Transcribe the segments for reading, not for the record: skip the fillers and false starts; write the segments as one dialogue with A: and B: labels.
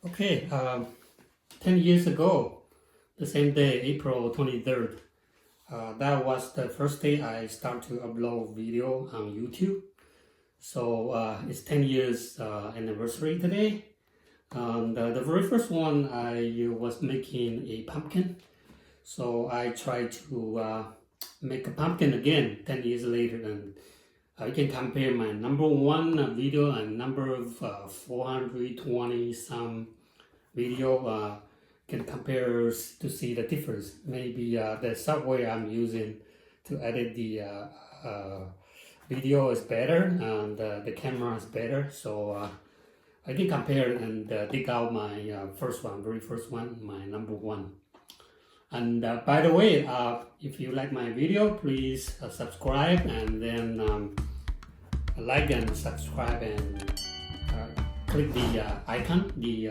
A: Okay, 10 years ago, the same day, April 23rd, that was the first day I started to upload video on YouTube. So it's 10 years anniversary today. The very first one, I was making a pumpkin. So I tried to make a pumpkin again 10 years later, and I can compare my number one video and number of 420 some video. Can compare to see the difference. Maybe the software I'm using to edit the video is better, and the camera is better. So I can compare and dig out my very first one, my number one. And by the way, if you like my video, please subscribe, and then like and subscribe, and click the icon, the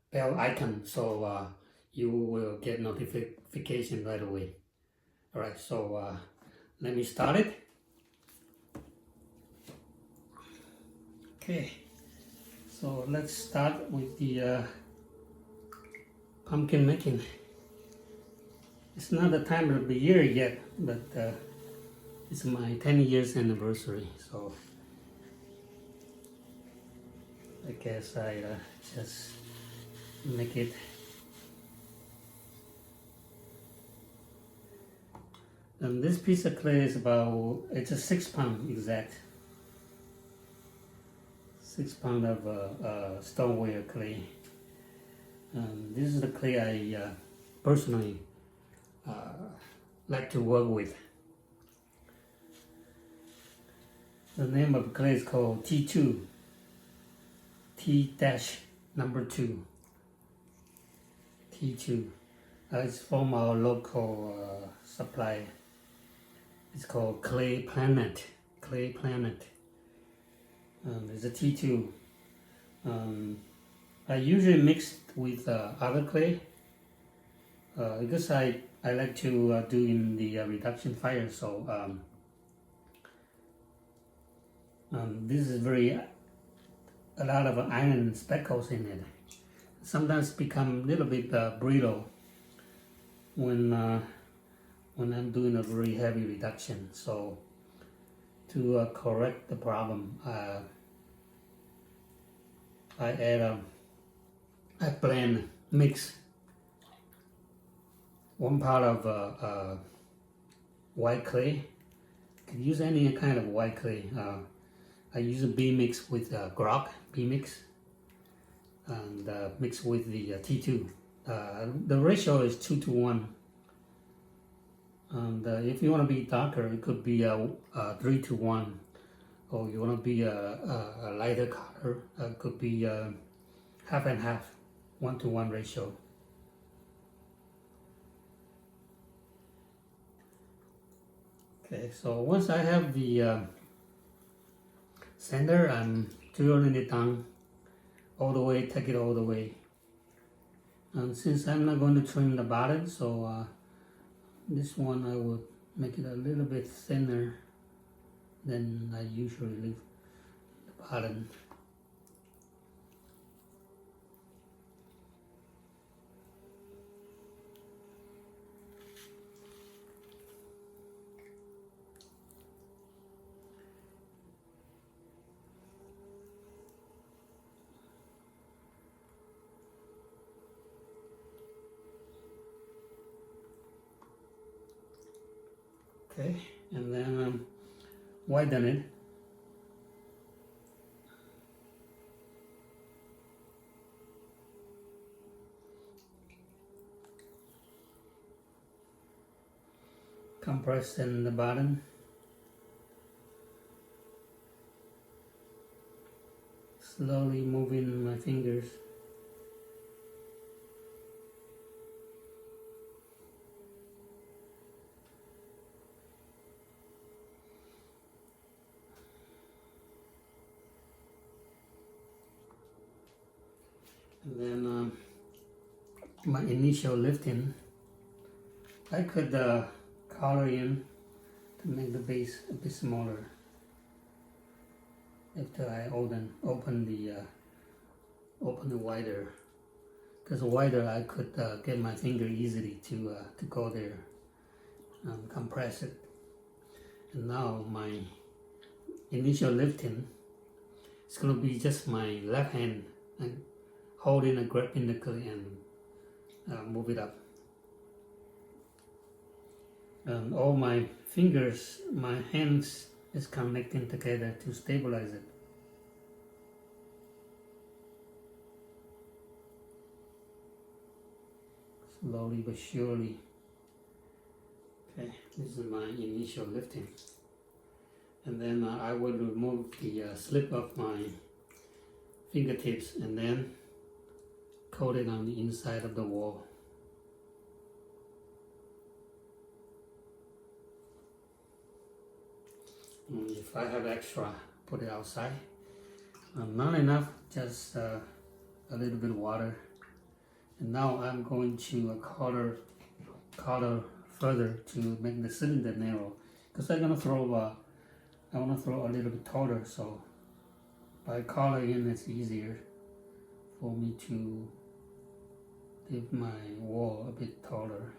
A: bell icon, so you will get notification right away. Alright, so let me start it. Okay, so let's start with the pumpkin making. It's not the time of the year yet, but it's my 10 years anniversary, so I guess I just make it. And this piece of clay is it's a 6 pound exact. 6 pound of stoneware clay. This is the clay I personally like to work with. The name of the clay is called T2. T-2. T2. It's from our local supplier. It's called Clay Planet. Clay Planet. It's a T2. I usually mix with other clay because I like to do in the reduction fire. So this is a lot of iron speckles in it. Sometimes become a little bit brittle when I'm doing a very heavy reduction. So to correct the problem, I mix 1 part of white clay. You can use any kind of white clay. I use a B mix with grog B mix, and mix with the T2. The ratio is 2:1. And if you want to be darker, it could be 3:1. Or you want to be a lighter color, it could be half and half, 1:1 ratio. Okay, so once I have the center, I'm drilling it down all the way, take it all the way. And since I'm not going to trim the bottom, so this one I will make it a little bit thinner than I usually leave the bottom. Okay, and then widen it. Compress in the bottom. Slowly moving my fingers. And then my initial lifting, I could color in to make the base a bit smaller. After I open the wider because wider I could get my finger easily to go there and compress it. And now my initial lifting is going to be just my left hand and holding a grip in the clay and move it up. And all my fingers, my hands is connecting together to stabilize it. Slowly but surely. Okay, this is my initial lifting. And then I will remove the slip of my fingertips and then coat it on the inside of the wall. And if I have extra, put it outside. Not enough, just a little bit of water. And now I'm going to color further to make the cylinder narrow, because I'm gonna throw I want to throw a little bit taller, so by coloring it's easier for me to give my wall a bit taller.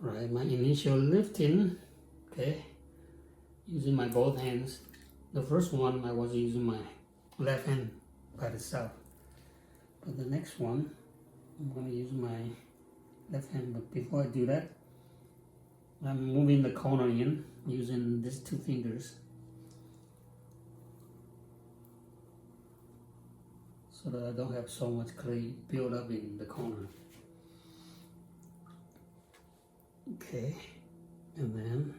A: Right, my initial lifting, okay, using my both hands. The first one I was using my left hand by itself, but the next one I'm going to use my left hand. But before I do that, I'm moving the corner in using these two fingers so that I don't have so much clay built up in the corner. Okay, and then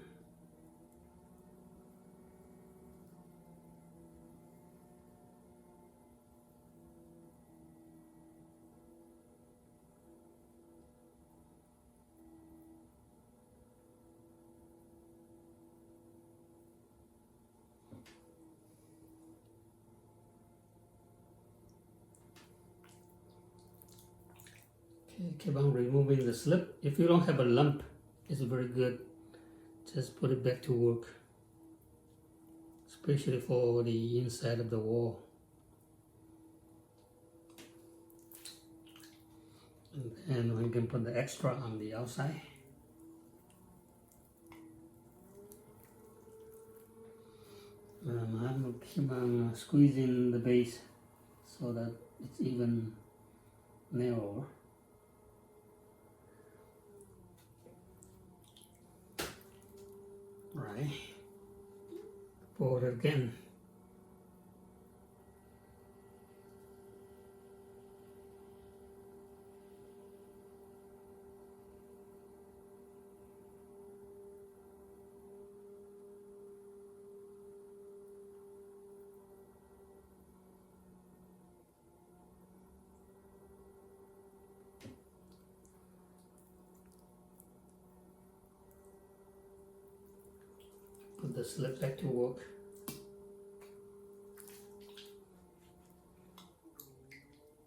A: keep on removing the slip. If you don't have a lump, it's very good. Just put it back to work, especially for the inside of the wall. And then we can put the extra on the outside. I'm going to keep on squeezing the base so that it's even narrower. Right, pour it again. Put the slip back to work.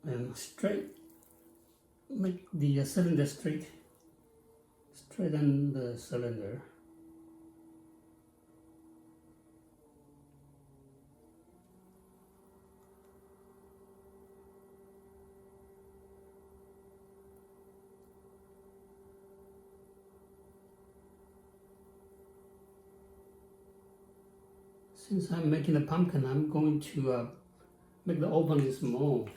A: And straight, make the cylinder straight. Straighten the cylinder. Since I'm making a pumpkin, I'm going to make the opening small.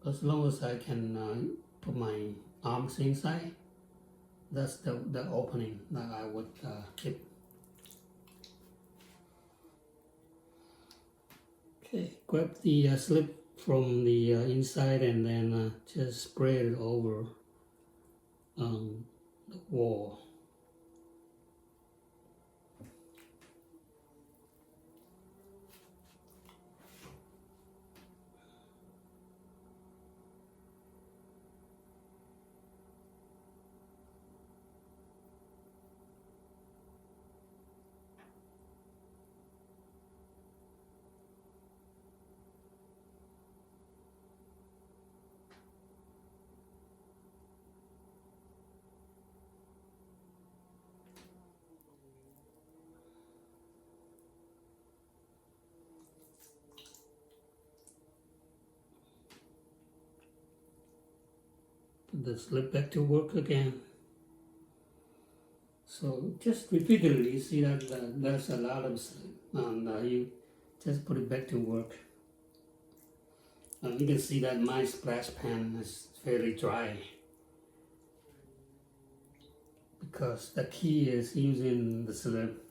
A: As long as I can put my arms inside, that's the opening that I would keep. Okay, grab the slip from the inside and then just spread it over the wall. the slip back to work again. So just repeatedly, you see that there's a lot of slip, and you just put it back to work. You can see that my splash pan is fairly dry because the key is using the slip.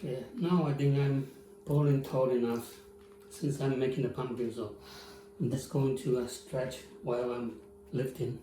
A: Okay, now I think I'm pulling taut enough since I'm making the pumpkin, so I'm just going to stretch while I'm lifting.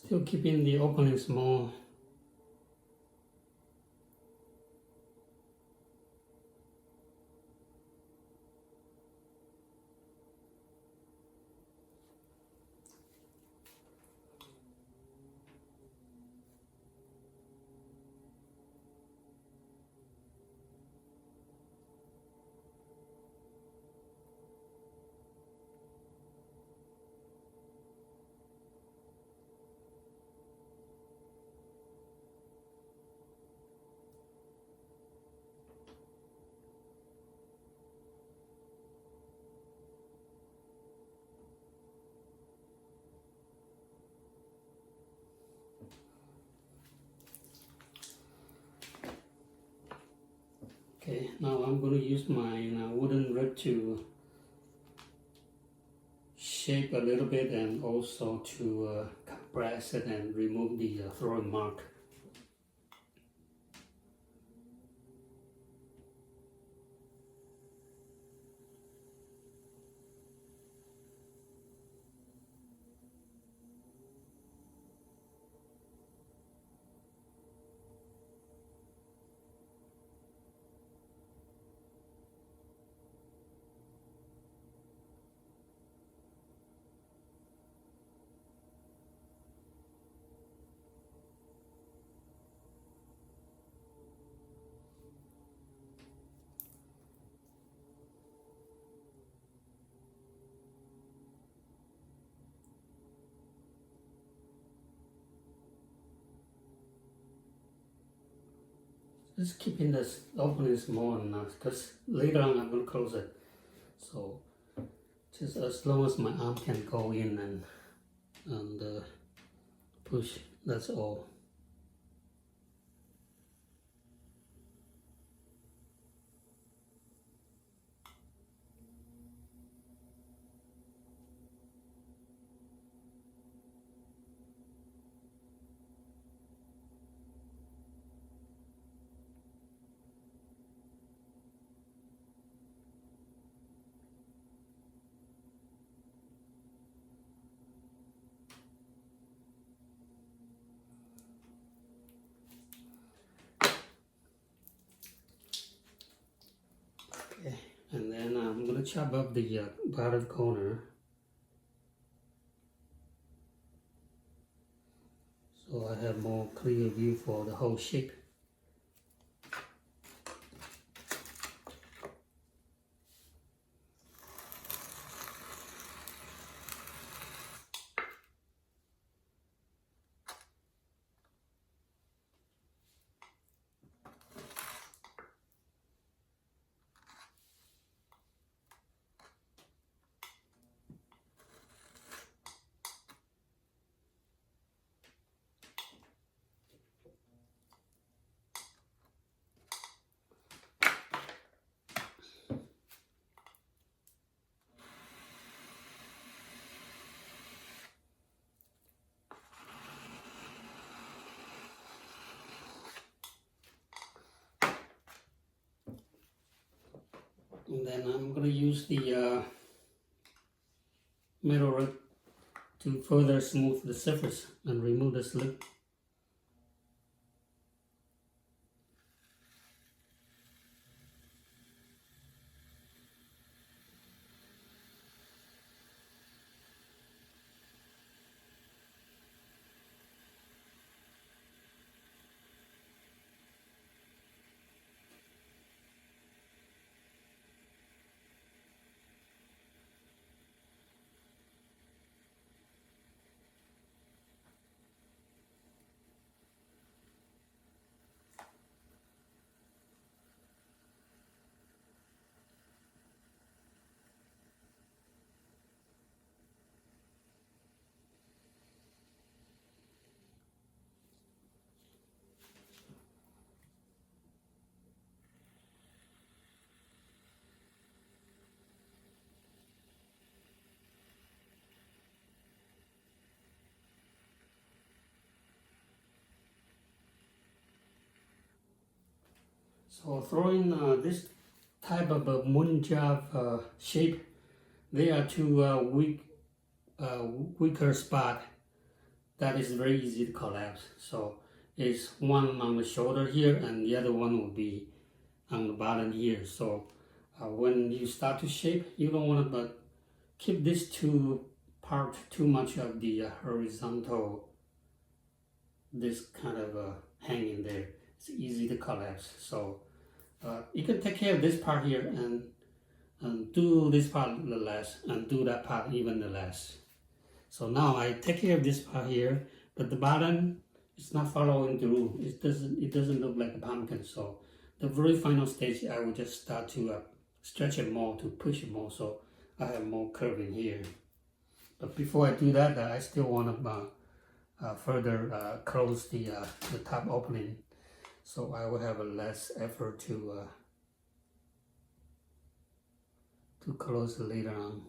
A: Still keeping the opening small. Okay, now I'm going to use my wooden rib to shape a little bit and also to compress it and remove the throwing mark. Just keeping this opening small enough because later on I'm going to close it. So just as long as my arm can go in and push, that's all. chop up the bottom corner so I have more clear view for the whole shape. And then I'm going to use the metal rod to further smooth the surface and remove the slip. So throwing this type of a moon job shape, there are two weaker spot that is very easy to collapse. So it's one on the shoulder here and the other one will be on the bottom here. So when you start to shape, you don't want to keep this two part too much of the horizontal, this kind of hanging there. It's easy to collapse. So you can take care of this part here and do this part the less and do that part even the less. So now I take care of this part here, but the bottom is not following through. It doesn't look like a pumpkin. So the very final stage, I will just start to stretch it more, to push it more, so I have more curving here. But before I do that, I still want to further close the top opening, so I will have a less effort to close it later on.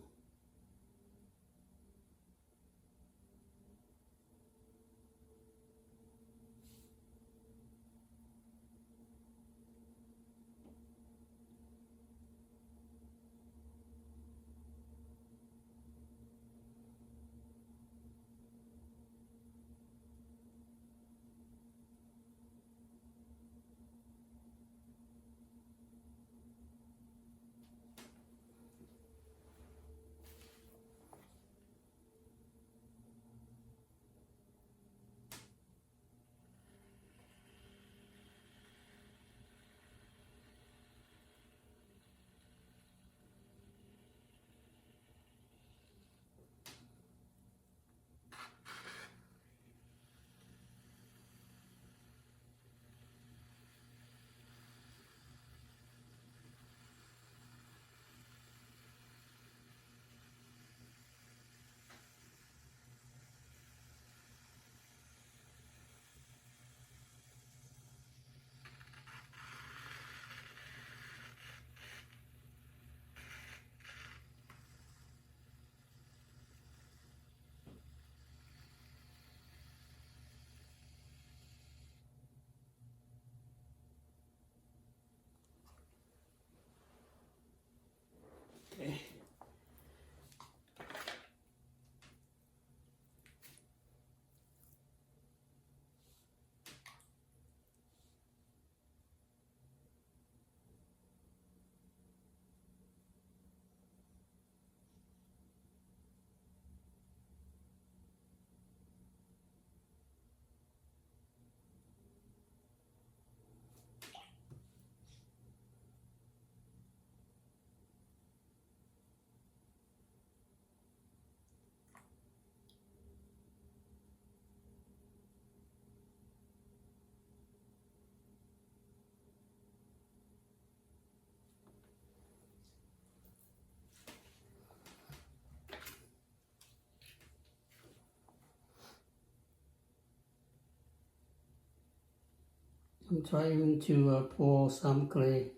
A: I'm trying to pour some clay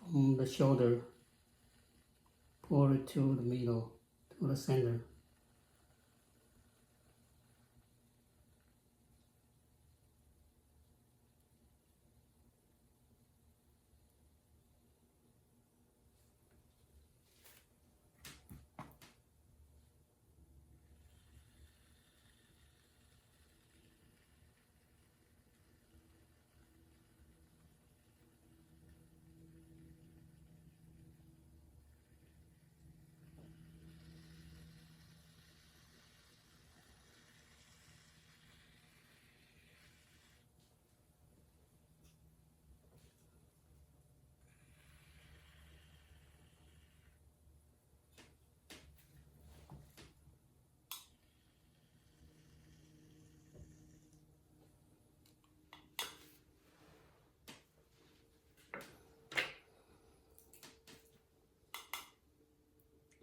A: from the shoulder, pour it to the middle, to the center.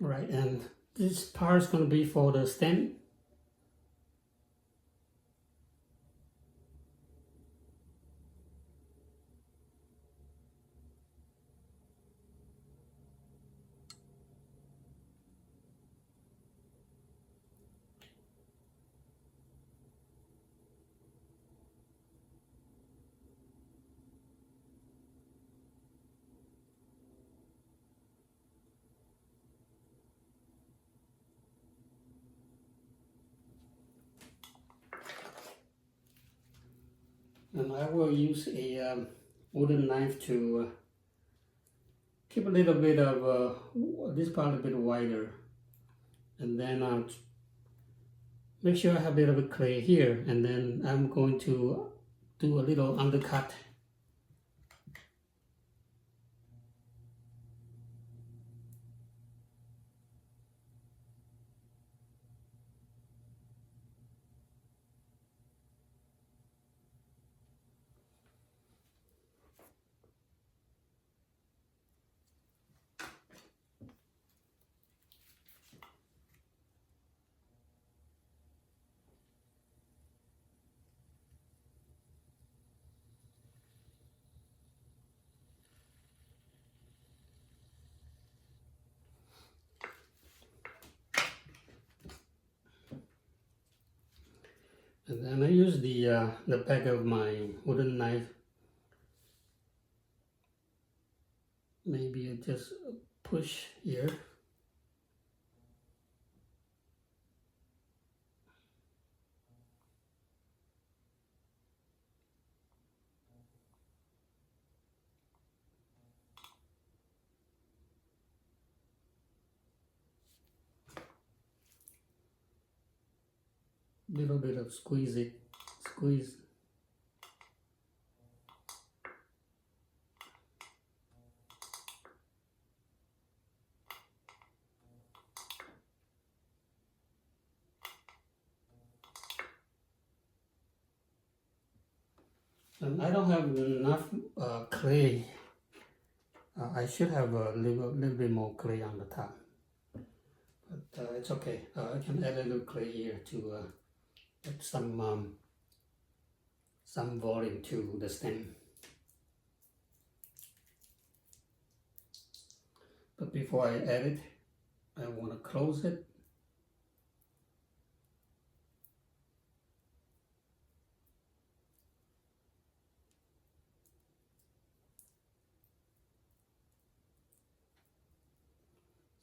A: Right, and this part is going to be for the stem. And I will use a wooden knife to keep a little bit of this part a bit wider, and then make sure I have a little bit of clay here, and then I'm going to do a little undercut. And then I use the back of my wooden knife. Maybe I just push here. Little bit of squeeze. And I don't have enough clay. I should have a little bit more clay on the top, but it's okay. I can add a little clay here to add some volume to the stem. But before I add it, I want to close it.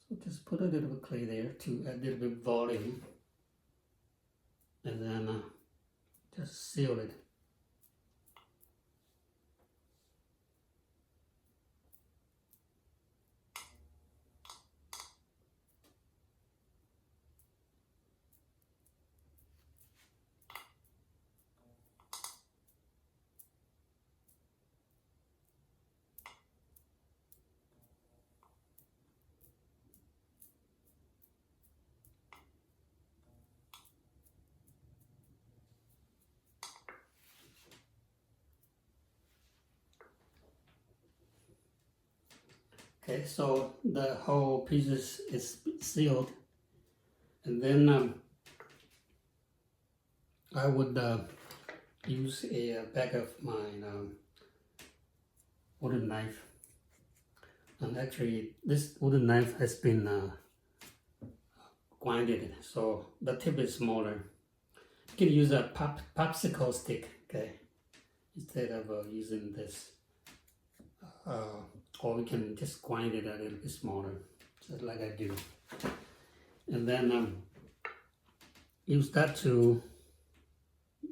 A: So just put a little bit of clay there to add a little bit of volume, and then just seal it. Okay, so the whole piece is sealed, and then I would use a back of my wooden knife, and actually this wooden knife has been grinded, so the tip is smaller. You can use a popsicle stick, okay, instead of using this, or we can just grind it a little bit smaller, just like I do, and then use that to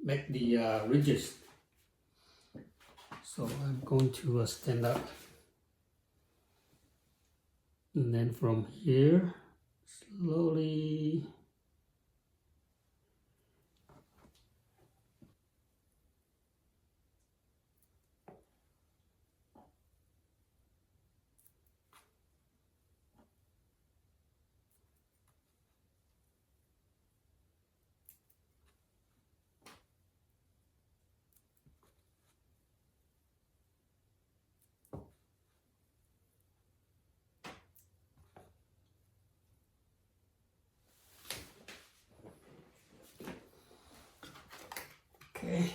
A: make the ridges. So I'm going to stand up, and then from here slowly okay.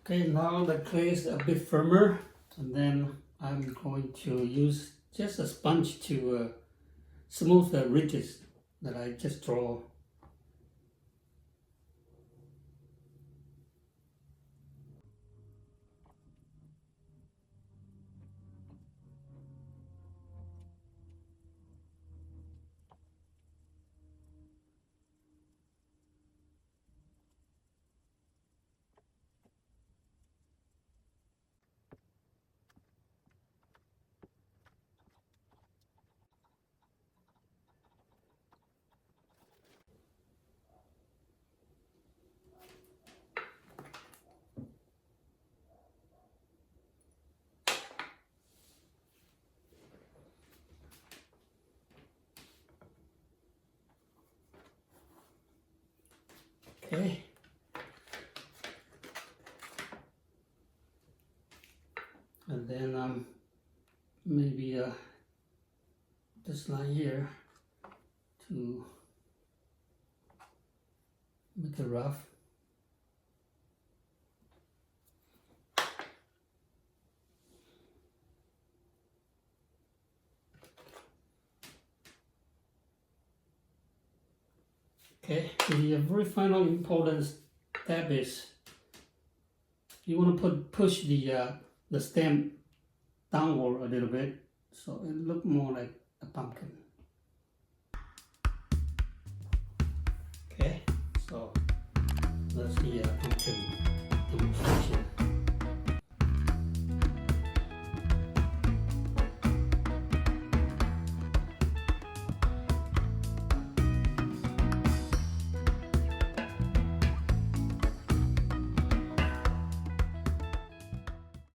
A: Okay, now the clay is a bit firmer, and then I'm going to use just a sponge to smooth the ridges that I just draw. Okay. And then maybe this line here to make it rough. Okay, the very final important step is you want to push the stem downward a little bit so it look more like a pumpkin. Okay, so that's the pumpkin.